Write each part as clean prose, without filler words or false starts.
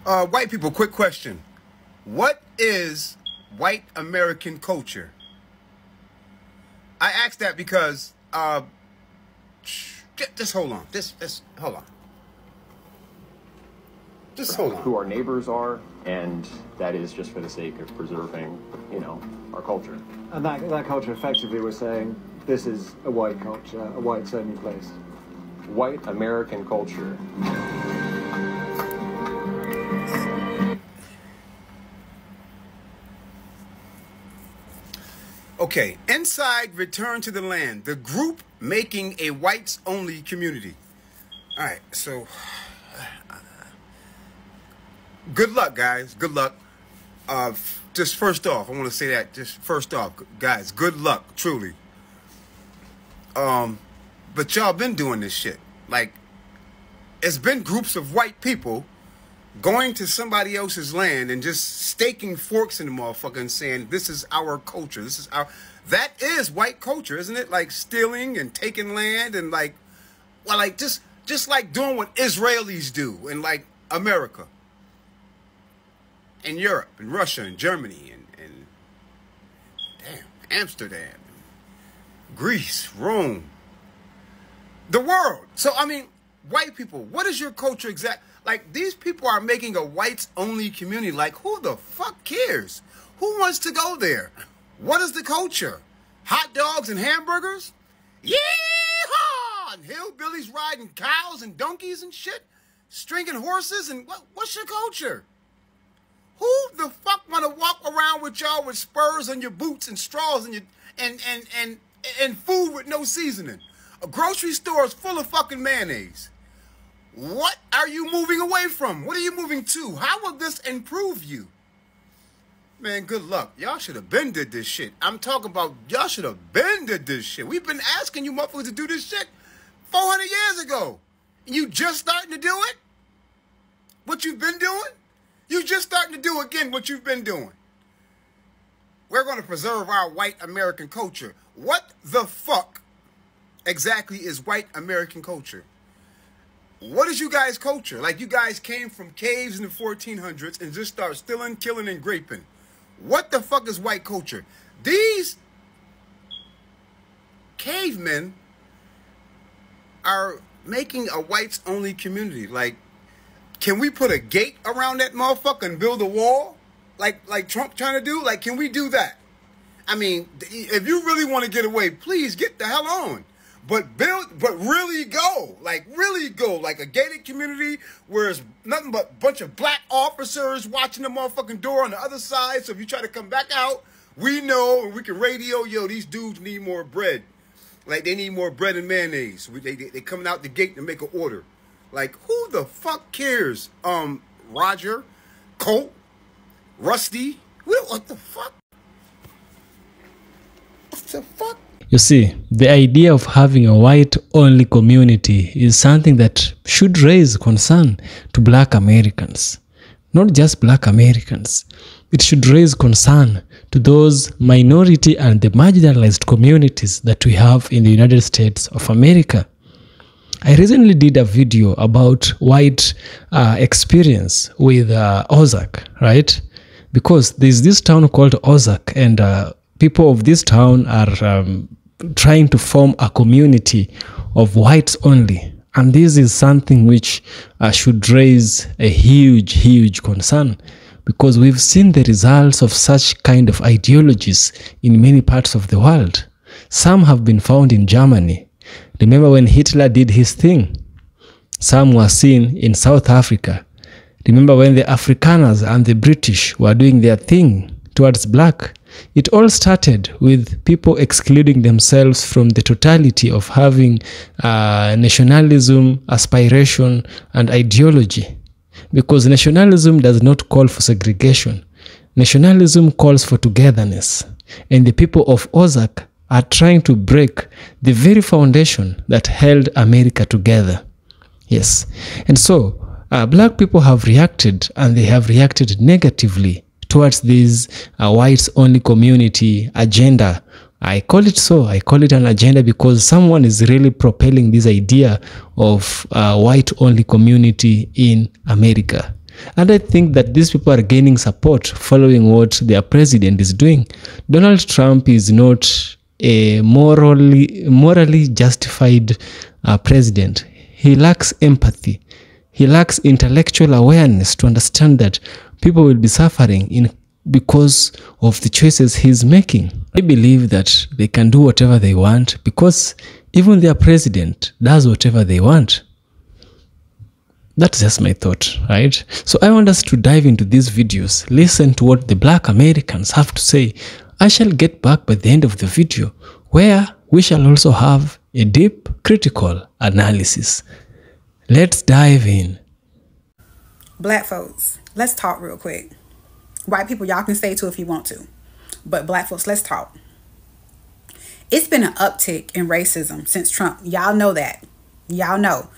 White people, quick question. What is white American culture? I ask that because, just hold on. Hold on. Just hold on. Who our neighbors are, and that is just for the sake of preserving, you know, our culture. And that culture, effectively, we're saying this is a white culture, a whites-only place. White American culture. Okay, inside Return to the Land, the group making a whites-only community. All right, so good luck, guys. Good luck. Just first off, I want to say that. Just first off, guys, good luck, truly. But y'all been doing this shit. Like, it's been groups of white people going to somebody else's land and just staking forks in the motherfucker and saying, this is our culture. This is our... That is white culture, isn't it? Like stealing and taking land and like... Well, like just like doing what Israelis do in like America. And Europe and Russia and Germany and damn, Amsterdam, Greece, Rome. The world. So, I mean, white people, what is your culture exact? Like, these people are making a whites-only community. Like, who the fuck cares? Who wants to go there? What is the culture? Hot dogs and hamburgers? Yeehaw! And hillbillies riding cows and donkeys and shit? Stringing horses? And what's your culture? Who the fuck want to walk around with y'all with spurs on your boots and straws and and food with no seasoning? A grocery store is full of fucking mayonnaise. What are you moving away from? What are you moving to? How will this improve you? Man, good luck. Y'all should have been did this shit. I'm talking about y'all should have been did this shit. We've been asking you motherfuckers to do this shit 400 years ago. And you just starting to do it? What you've been doing? You just starting to do again what you've been doing. We're going to preserve our white American culture. What the fuck exactly is white American culture? What is you guys' culture? Like, you guys came from caves in the 1400s and just start stealing, killing, and raping. What the fuck is white culture? These cavemen are making a whites-only community. Like, can we put a gate around that motherfucker and build a wall? Like Trump trying to do? Like, can we do that? I mean, if you really want to get away, please get the hell on. But really go. Like, really go. Like a gated community where it's nothing but a bunch of black officers watching the motherfucking door on the other side. So if you try to come back out, we know and we can radio, yo, these dudes need more bread. Like, they need more bread and mayonnaise. They coming out the gate to make an order. Like, who the fuck cares? Roger, Colt, Rusty, what the fuck? What the fuck? You see, the idea of having a white-only community is something that should raise concern to black Americans. Not just black Americans. It should raise concern to those minority and the marginalized communities that we have in the United States of America. I recently did a video about white experience with Ozark, right? Because there's this town called Ozark, and people of this town are trying to form a community of whites only. And this is something which should raise a huge concern, because we've seen the results of such kind of ideologies in many parts of the world. Some have been found in Germany. Remember when Hitler did his thing? Some were seen in South Africa. Remember when the Afrikaners and the British were doing their thing towards black? It all started with people excluding themselves from the totality of having nationalism, aspiration, and ideology. Because nationalism does not call for segregation. Nationalism calls for togetherness. And the people of Ozark are trying to break the very foundation that held America together. Yes. And so, black people have reacted, and they have reacted negatively towards this whites-only community agenda. I call it so. I call it an agenda because someone is really propelling this idea of white-only community in America. And I think that these people are gaining support following what their president is doing. Donald Trump is not a morally justified president. He lacks empathy. He lacks intellectual awareness to understand that people will be suffering because of the choices he's making. I believe that they can do whatever they want because even their president does whatever they want. That's just my thought, right? So I want us to dive into these videos, listen to what the Black Americans have to say. I shall get back by the end of the video, where we shall also have a deep, critical analysis. Let's dive in. Black folks, let's talk real quick. White people, y'all can stay too if you want to. But black folks, let's talk. It's been an uptick in racism since Trump. Y'all know that. Y'all know.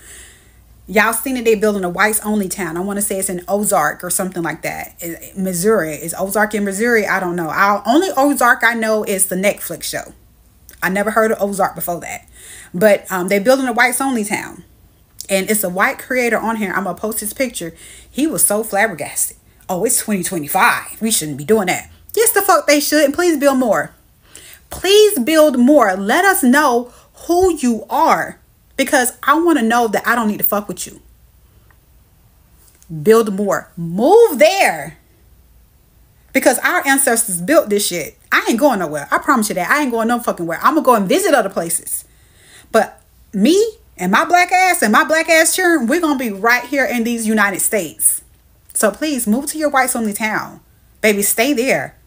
Y'all seen that they building a whites only town. I want to say it's in Ozark or something like that. Missouri. Is Ozark in Missouri? I don't know. Only Ozark I know is the Netflix show. I never heard of Ozark before that. But they're building a whites only town. And it's a white creator on here. I'm going to post his picture. He was so flabbergasted. Oh, it's 2025. We shouldn't be doing that. Yes, the fuck they should. And please build more. Please build more. Let us know who you are. Because I want to know that I don't need to fuck with you. Build more. Move there. Because our ancestors built this shit. I ain't going nowhere. I promise you that. I ain't going no fucking where. I'm going to go and visit other places. But me and my black ass children, we're going to be right here in these United States. So please move to your whites only town. Baby, stay there.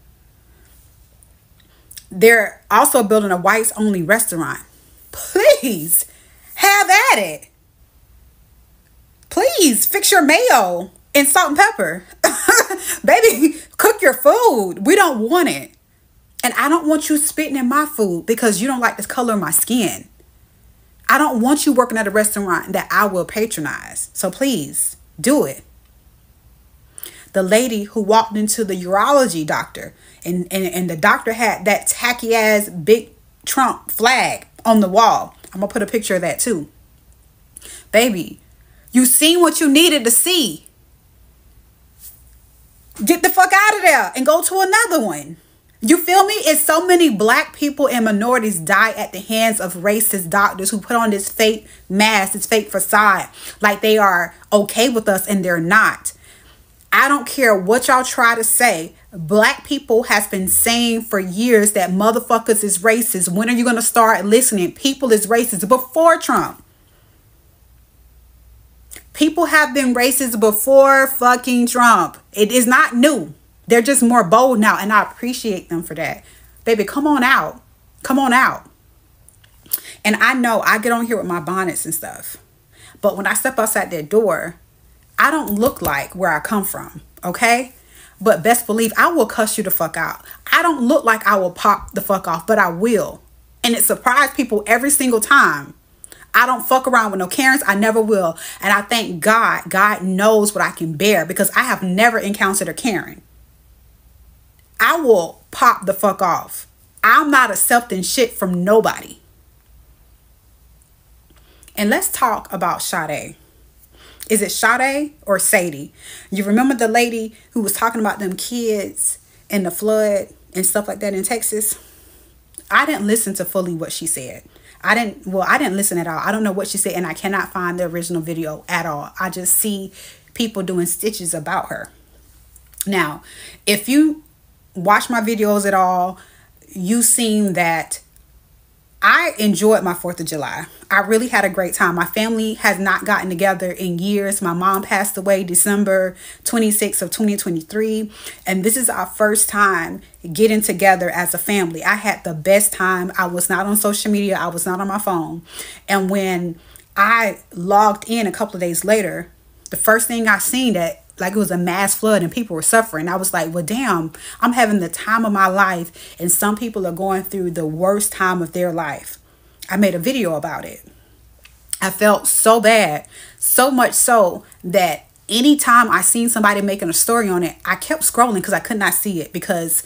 They're also building a whites only restaurant. Please. Have at it. Please fix your mayo and salt and pepper. Baby, cook your food. We don't want it. And I don't want you spitting in my food because you don't like the color of my skin. I don't want you working at a restaurant that I will patronize. So please do it. The lady who walked into the urology doctor and the doctor had that tacky ass big Trump flag on the wall. I'm going to put a picture of that too. Baby, you seen what you needed to see. Get the fuck out of there and go to another one. You feel me? It's so many black people and minorities die at the hands of racist doctors who put on this fake mask, this fake facade, like they are okay with us and they're not. I don't care what y'all try to say. Black people has been saying for years that motherfuckers is racist. When are you going to start listening? People is racist before Trump. People have been racist before fucking Trump. It is not new. They're just more bold now, and I appreciate them for that. Baby, come on out. Come on out. And I know I get on here with my bonnets and stuff. But when I step outside that door, I don't look like where I come from, okay? But best believe I will cuss you the fuck out. I don't look like I will pop the fuck off, but I will. And it surprised people every single time. I don't fuck around with no Karens. I never will. And I thank God. God knows what I can bear because I have never encountered a Karen. I will pop the fuck off. I'm not accepting shit from nobody. And let's talk about Sade. Is it Sade or Sadie? You remember the lady who was talking about them kids and the flood and stuff like that in Texas? I didn't listen to fully what she said. I didn't listen at all. I don't know what she said, and I cannot find the original video at all. I just see people doing stitches about her. Now, if you watch my videos at all, you've seen that I enjoyed my 4th of July. I really had a great time. My family has not gotten together in years. My mom passed away December 26th of 2023. And this is our first time getting together as a family. I had the best time. I was not on social media. I was not on my phone. And when I logged in a couple of days later, the first thing I seen that like it was a mass flood and people were suffering. I was like, well, damn, I'm having the time of my life and some people are going through the worst time of their life. I made a video about it. I felt so bad, so much so that anytime I seen somebody making a story on it, I kept scrolling because I could not see it because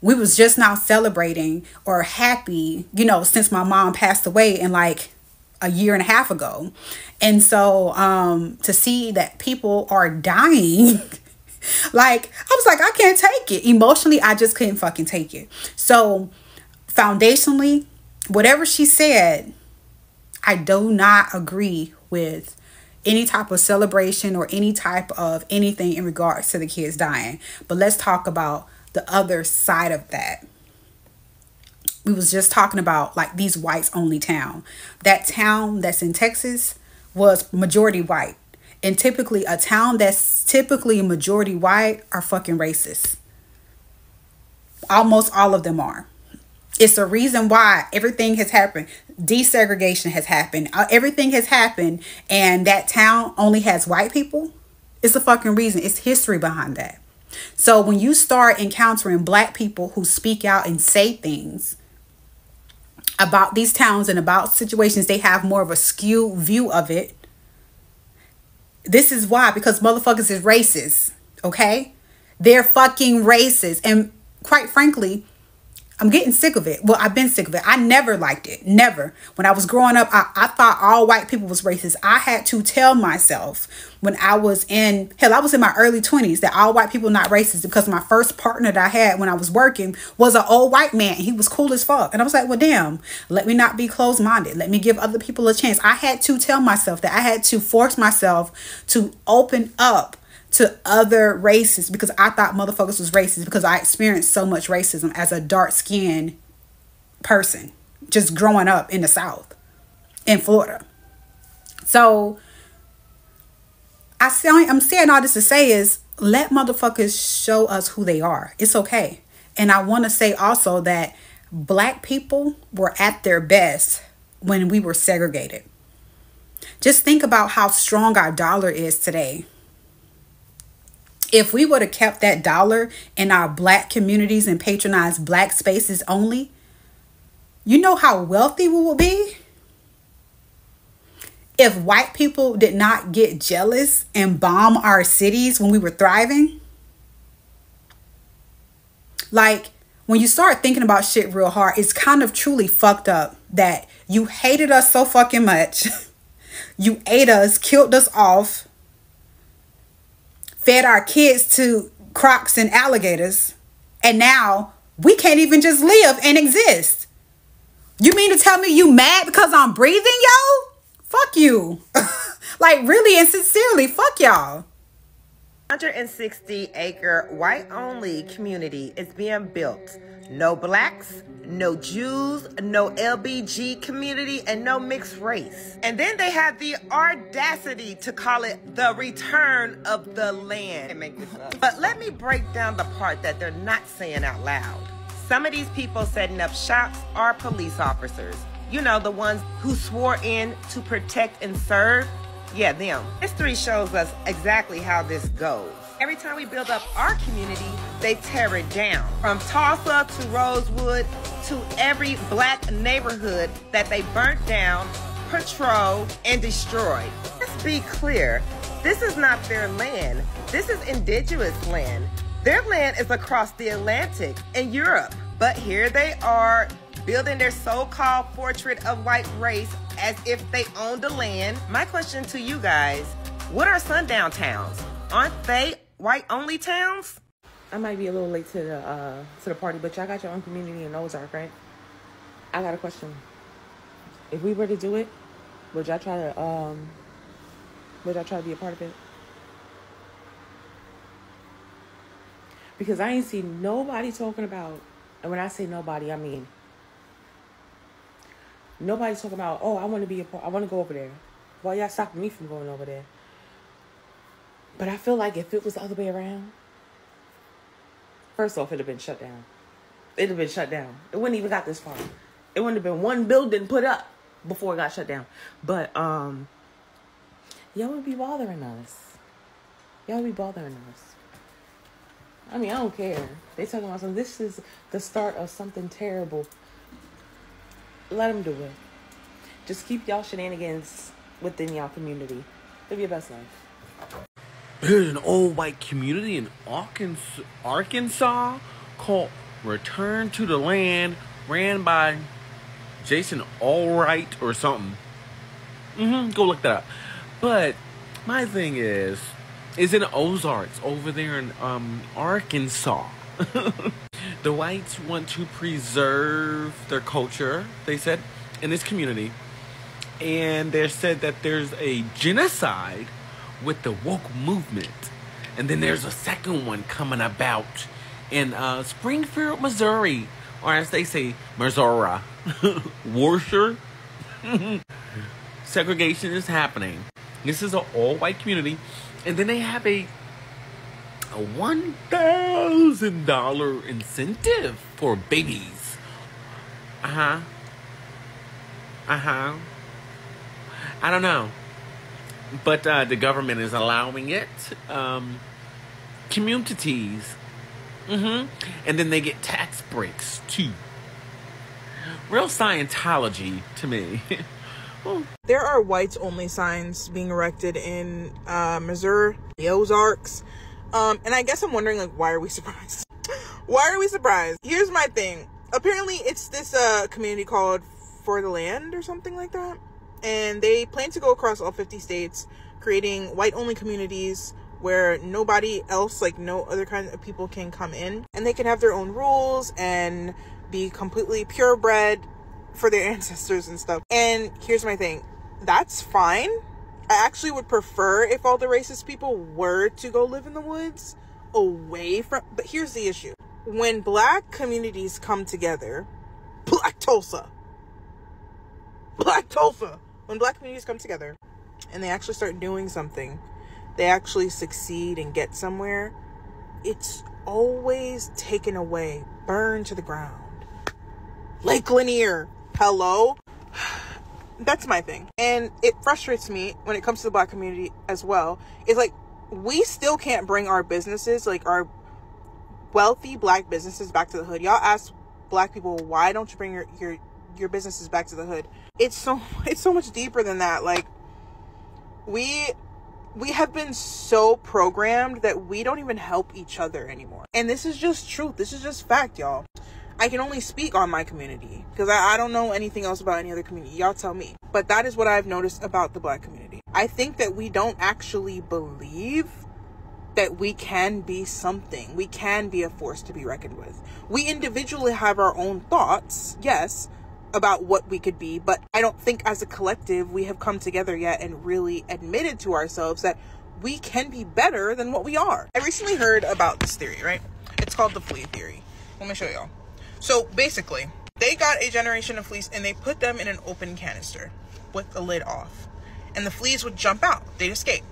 we was just now celebrating or happy, you know, since my mom passed away. And like a year and a half ago. And so to see that people are dying, like, I was like, I can't take it. Emotionally, I just couldn't fucking take it. So foundationally, whatever she said, I do not agree with any type of celebration or any type of anything in regards to the kids dying. But let's talk about the other side of that. We was just talking about like these whites only town. That town that's in Texas was majority white. And typically a town that's typically majority white are fucking racist. Almost all of them are. It's the reason why everything has happened. Desegregation has happened. Everything has happened. And that town only has white people. It's the fucking reason. It's history behind that. So when you start encountering black people who speak out and say things about these towns and about situations, they have more of a skewed view of it. This is why, because motherfuckers is racist. Okay? They're fucking racist. And quite frankly, I'm getting sick of it. Well, I've been sick of it. I never liked it. Never. When I was growing up, I thought all white people was racist. I had to tell myself when I was in, hell, I was in my early 20s, that all white people not racist, because my first partner that I had when I was working was an old white man. He was cool as fuck. And I was like, well, damn, let me not be closed-minded. Let me give other people a chance. I had to tell myself that. I had to force myself to open up to other races, because I thought motherfuckers was racist, because I experienced so much racism as a dark-skinned person just growing up in the South in Florida. So I'm saying all this to say is, let motherfuckers show us who they are. It's okay. And I want to say also that black people were at their best when we were segregated. Just think about how strong our dollar is today. If we would have kept that dollar in our black communities and patronized black spaces only, you know how wealthy we would be? If white people did not get jealous and bomb our cities when we were thriving. Like, when you start thinking about shit real hard, it's kind of truly fucked up that you hated us so fucking much. You ate us, killed us off, fed our kids to crocs and alligators, and now we can't even just live and exist. You mean to tell me you mad because I'm breathing, yo? Fuck you. Like, really and sincerely, fuck y'all. 160-acre white-only community is being built. No blacks, no Jews, no LBG community, and no mixed race. And then they have the audacity to call it the return of the land. Make this up. But let me break down the part that they're not saying out loud. Some of these people setting up shops are police officers. You know, the ones who swore in to protect and serve. Yeah, them. History shows us exactly how this goes. Every time we build up our community, they tear it down. From Tulsa to Rosewood to every black neighborhood that they burnt down, patrolled, and destroyed. Let's be clear, this is not their land. This is indigenous land. Their land is across the Atlantic in Europe. But here they are, building their so-called portrait of white race as if they own the land. My question to you guys, what are sundown towns? Aren't they white-only towns? I might be a little late to the party, but y'all got your own community in Ozark, right? I got a question. If we were to do it, would y'all try to be a part of it? Because I ain't seen nobody talking about, and when I say nobody, I mean nobody's talking about, oh, I want to be a part, I want to go over there. Well, y'all stopping me from going over there. But I feel like if it was the other way around, first off, it'd have been shut down. It'd have been shut down. It wouldn't even got this far. It wouldn't have been one building put up before it got shut down. But y'all would be bothering us. Y'all would be bothering us. I mean, I don't care. They talking about something. This is the start of something terrible. Let them do it. Just keep y'all shenanigans within y'all community. Live your best life. There's an old white community in Arkansas called Return to the Land, ran by Jason Allwright or something. Go look that up. But my thing is in Ozarks over there in Arkansas. The whites want to preserve their culture, they said, in this community. And they said that there's a genocide with the woke movement. And then there's a second one coming about in Springfield, Missouri. Or as they say, Missouri. Worcester. Segregation is happening. This is an all-white community. And then they have a $1,000 incentive for babies. I don't know. But the government is allowing it. Communities. And then they get tax breaks, too. Real Scientology to me. There are whites-only signs being erected in Missouri, the Ozarks. And I guess I'm wondering, like, why are we surprised? Why are we surprised? Here's my thing. Apparently, it's this community called For the Land or something like that. And they plan to go across all 50 states, creating white-only communities where nobody else, like no other kind of people can come in. And they can have their own rules and be completely purebred for their ancestors and stuff. And here's my thing. That's fine. I actually would prefer if all the racist people were to go live in the woods away from... But here's the issue. When black communities come together... Black Tulsa. When black communities come together and they actually start doing something, they actually succeed and get somewhere, it's always taken away, burned to the ground. Lake Lanier. Hello? That's my thing. And it frustrates me when it comes to the black community as well. It's like, we still can't bring our businesses, like our wealthy black businesses, back to the hood. Y'all ask black people, why don't you bring your businesses back to the hood? It's so much deeper than that. Like, we have been so programmed that we don't even help each other anymore. And this is just truth. This is just fact, y'all. I can only speak on my community because I don't know anything else about any other community. Y'all tell me. But that is what I've noticed about the black community. I think that we don't actually believe that we can be something. We can be a force to be reckoned with. We individually have our own thoughts, yes, about what we could be, but I don't think as a collective we have come together yet and really admitted to ourselves that we can be better than what we are. I recently heard about this theory, right? It's called the flea theory. Let me show y'all. So basically, they got a generation of fleas and they put them in an open canister with the lid off. And the fleas would jump out. They'd escape.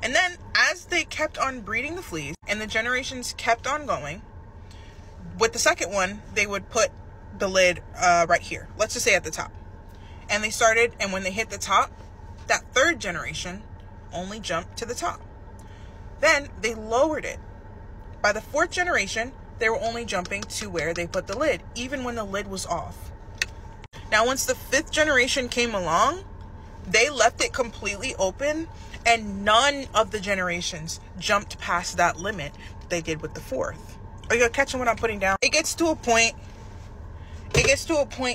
And then as they kept on breeding the fleas and the generations kept on going, with the second one, they would put the lid right here. Let's just say at the top. And they started, and when they hit the top, that third generation only jumped to the top. Then they lowered it. By the fourth generation, they were only jumping to where they put the lid, even when the lid was off. Now, once the fifth generation came along, they left it completely open, and none of the generations jumped past that limit that they did with the fourth. Are you catching what I'm putting down? It gets to a point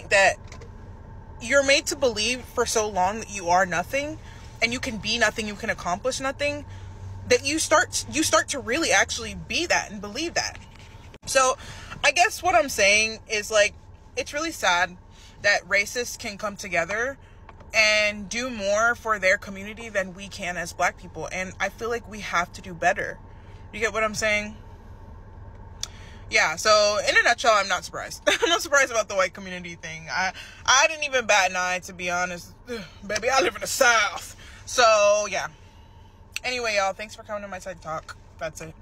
that you're made to believe for so long that you are nothing, and you can be nothing, you can accomplish nothing, that you start to really actually be that and believe that. So I guess what I'm saying is, like, it's really sad that racists can come together and do more for their community than we can as black people. And I feel like we have to do better. You get what I'm saying? Yeah, so in a nutshell, I'm not surprised. I'm not surprised about the white community thing. I didn't even bat an eye, to be honest. Ugh, baby, I live in the South. So, yeah. Anyway, y'all, thanks for coming to my side talk. That's it.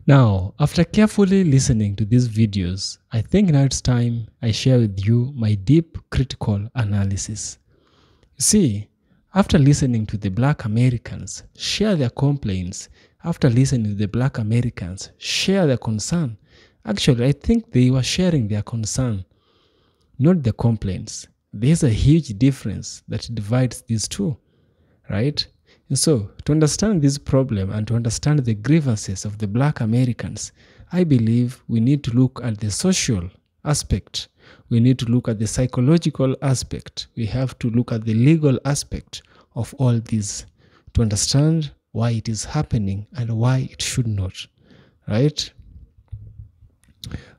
Now, after carefully listening to these videos, I think now it's time I share with you my deep critical analysis. You see, after listening to the black Americans share their complaints, after listening to the black Americans share their concern, actually I think they were sharing their concern, not the complaints. There's a huge difference that divides these two, right? And so, to understand this problem and to understand the grievances of the black Americans, I believe we need to look at the social aspect. We need to look at the psychological aspect. We have to look at the legal aspect of all these to understand why it is happening and why it should not, right?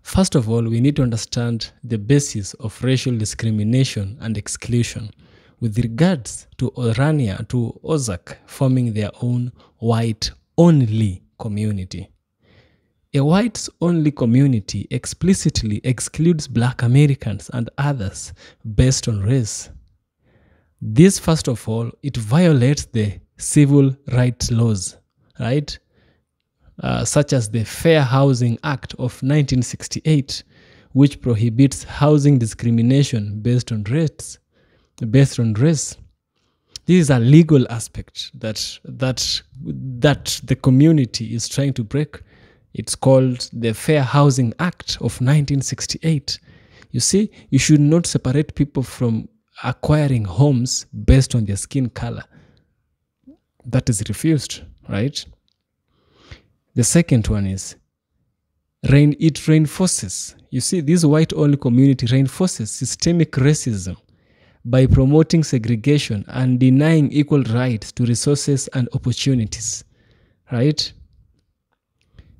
First of all, we need to understand the basis of racial discrimination and exclusion with regards to Orania, to Ozark forming their own white-only community. A whites-only community explicitly excludes Black Americans and others based on race. This, first of all, it violates the civil rights laws, right? Such as the Fair Housing Act of 1968, which prohibits housing discrimination based on race. This is a legal aspect that the community is trying to break. It's called the Fair Housing Act of 1968. You see, you should not separate people from acquiring homes based on their skin color. That is refused, right? The second one is it reinforces. You see, this white-only community reinforces systemic racism by promoting segregation and denying equal rights to resources and opportunities, right?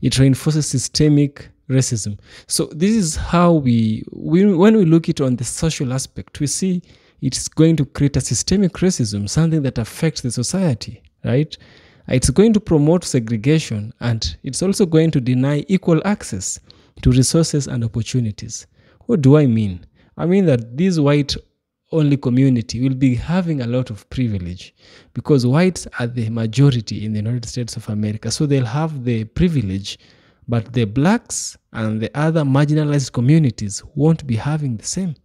It reinforces systemic racism. So this is how when we look at it on the social aspect, we see it's going to create a systemic racism, something that affects the society, right? It's going to promote segregation, and it's also going to deny equal access to resources and opportunities. What do I mean? I mean that this white-only community will be having a lot of privilege because whites are the majority in the United States of America. So they'll have the privilege, but the blacks and the other marginalized communities won't be having the same.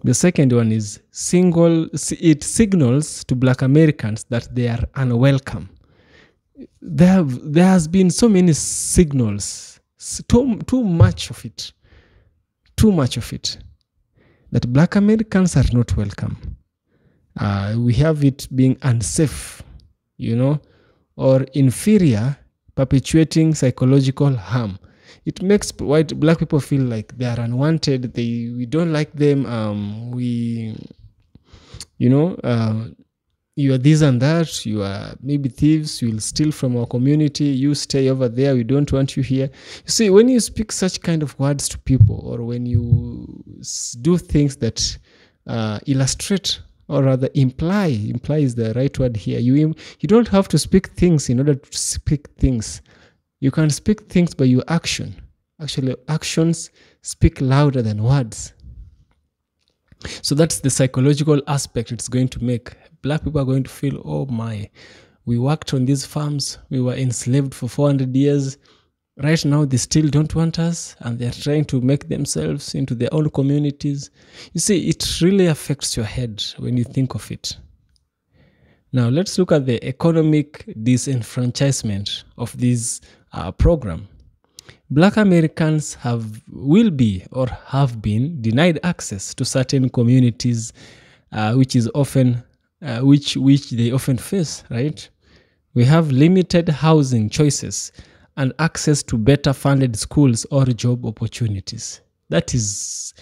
The second one is it signals to Black Americans that they are unwelcome. There has been so many signals, too much of it, that Black Americans are not welcome. We have it being unsafe, or inferior, perpetuating psychological harm. It makes Black people feel like they are unwanted. We don't like them. You are this and that. You are maybe thieves. You will steal from our community. You stay over there. We don't want you here. You see, when you speak such kind of words to people, or when you do things that illustrate, or rather imply is the right word here. You don't have to speak things in order to speak things. You can speak things by your action. Actually, actions speak louder than words. So that's the psychological aspect it's going to make. Black people are going to feel, oh my, we worked on these farms, we were enslaved for 400 years. Right now, they still don't want us, and they're trying to make themselves into their own communities. You see, it really affects your head when you think of it. Now, let's look at the economic disenfranchisement of this program. Black Americans will be or have been denied access to certain communities, which they often face, right? We have limited housing choices and access to better funded schools or job opportunities. That is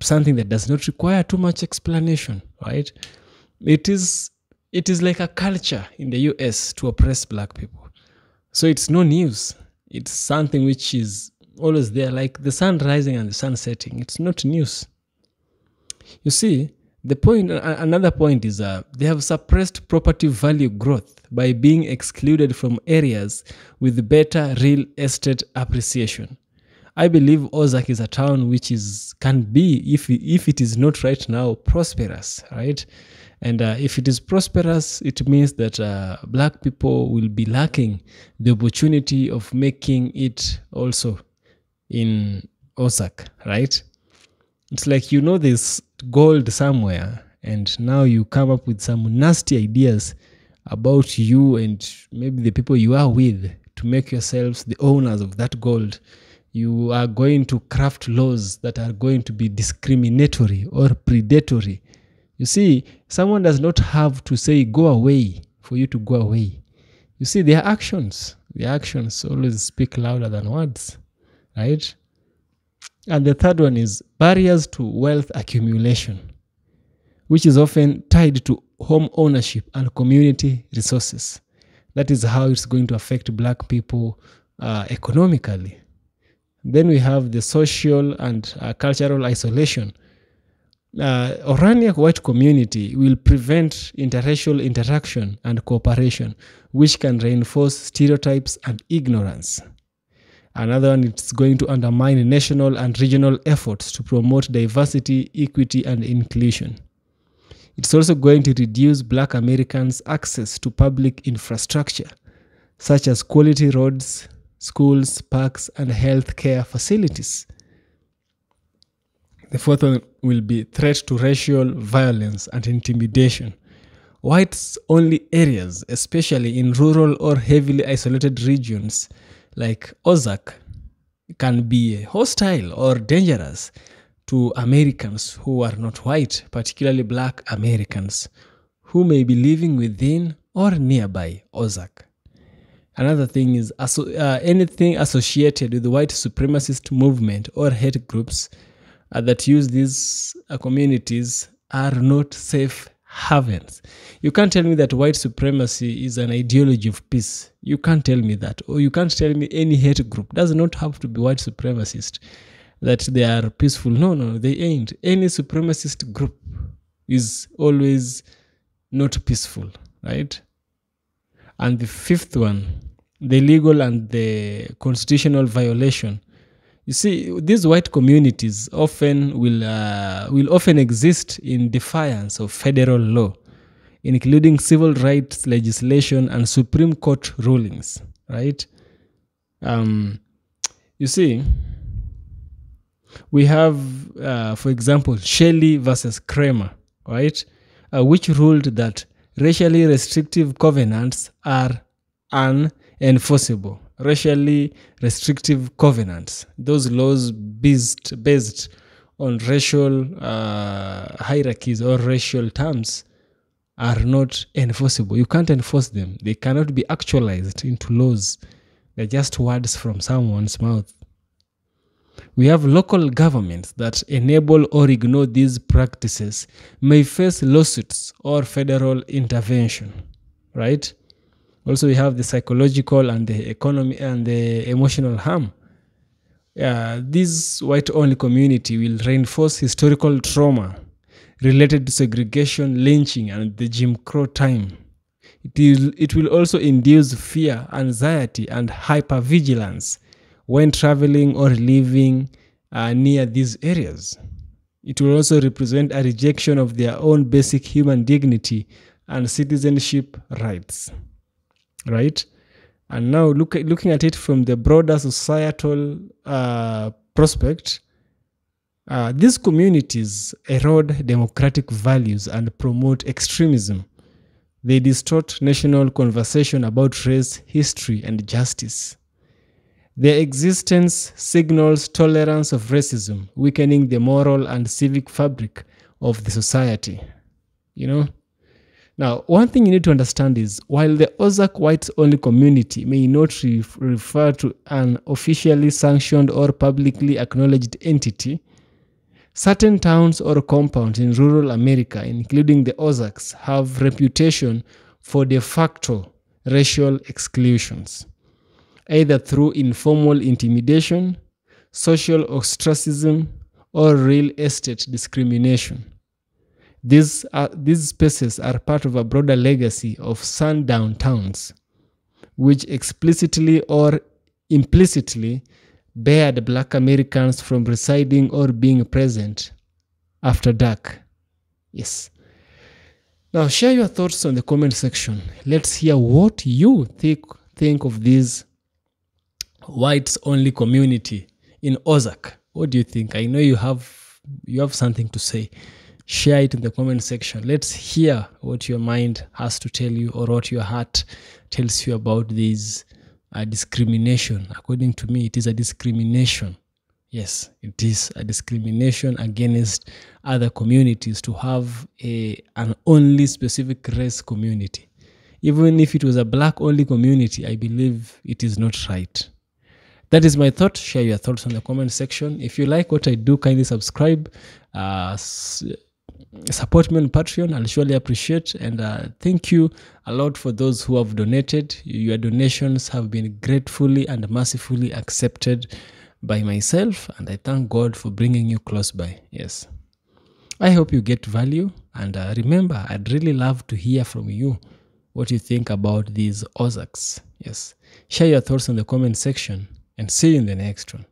something that does not require too much explanation, right? It is like a culture in the US to oppress Black people. So it's no news. It's something which is always there, like the sun rising and the sun setting. It's not news. You see, another point is they have suppressed property value growth by being excluded from areas with better real estate appreciation. I believe Ozark is a town which can be, if it is not right now, prosperous, right? And if it is prosperous, it means that Black people will be lacking the opportunity of making it also in Ozark, right? It's like, there's gold somewhere, and now you come up with some nasty ideas about you and maybe the people you are with to make yourselves the owners of that gold. You are going to craft laws that are going to be discriminatory or predatory. You see, someone does not have to say go away for you to go away. You see, their actions always speak louder than words, right? And the third one is barriers to wealth accumulation, which is often tied to home ownership and community resources. That is how it's going to affect black people economically. Then we have the social and cultural isolation. Orania white community will prevent interracial interaction and cooperation, which can reinforce stereotypes and ignorance. Another one, it's going to undermine national and regional efforts to promote diversity, equity, and inclusion. It's also going to reduce black Americans' access to public infrastructure, such as quality roads, schools, parks, and health care facilities. The fourth one will be threat to racial violence and intimidation. Whites-only areas, especially in rural or heavily isolated regions like Ozark, can be hostile or dangerous to Americans who are not white, particularly black Americans, who may be living within or nearby Ozark. Another thing is anything associated with the white supremacist movement or hate groups that use these communities are not safe havens. You can't tell me that white supremacy is an ideology of peace. You can't tell me that. Or you can't tell me any hate group does not have to be white supremacist, that they are peaceful. No, they ain't. Any supremacist group is always not peaceful, right? And the fifth one, the legal and the constitutional violation. You see, these white communities often will often exist in defiance of federal law, including civil rights legislation and Supreme Court rulings, right? You see, we have, for example, Shelley versus Kramer, right? Which ruled that racially restrictive covenants are unenforceable. Racially restrictive covenants, those laws based on racial hierarchies or racial terms, are not enforceable. You can't enforce them. They cannot be actualized into laws. They're just words from someone's mouth. We have local governments that enable or ignore these practices may face lawsuits or federal intervention, right? Also, we have the psychological and the economic and the emotional harm. This white-only community will reinforce historical trauma related to segregation, lynching, and the Jim Crow time. It will also induce fear, anxiety, and hypervigilance when traveling or living near these areas. It will also represent a rejection of their own basic human dignity and citizenship rights. Right? And now looking at it from the broader societal prospect, these communities erode democratic values and promote extremism. They distort national conversation about race, history, and justice. Their existence signals tolerance of racism, weakening the moral and civic fabric of the society. You know? Now, one thing you need to understand is, while the Ozark whites-only community may not refer to an officially sanctioned or publicly acknowledged entity, certain towns or compounds in rural America, including the Ozarks, have reputation for de facto racial exclusions, either through informal intimidation, social ostracism, or real estate discrimination. These spaces are part of a broader legacy of sundown towns, which explicitly or implicitly barred Black Americans from residing or being present after dark. Yes. Now, share your thoughts on the comment section. Let's hear what you think of this whites-only community in Ozark. What do you think? I know you have something to say. Share it in the comment section. Let's hear what your mind has to tell you, or what your heart tells you about this discrimination. According to me, it is a discrimination. Yes, it is a discrimination against other communities to have an only specific race community. Even if it was a Black-only community, I believe it is not right. That is my thought. Share your thoughts on the comment section. If you like what I do, kindly subscribe. Support me on Patreon. I'll surely appreciate. And thank you a lot for those who have donated. Your donations have been gratefully and mercifully accepted by myself. And I thank God for bringing you close by. Yes. I hope you get value. And remember, I'd really love to hear from you what you think about these Ozarks. Yes. Share your thoughts in the comment section. And see you in the next one.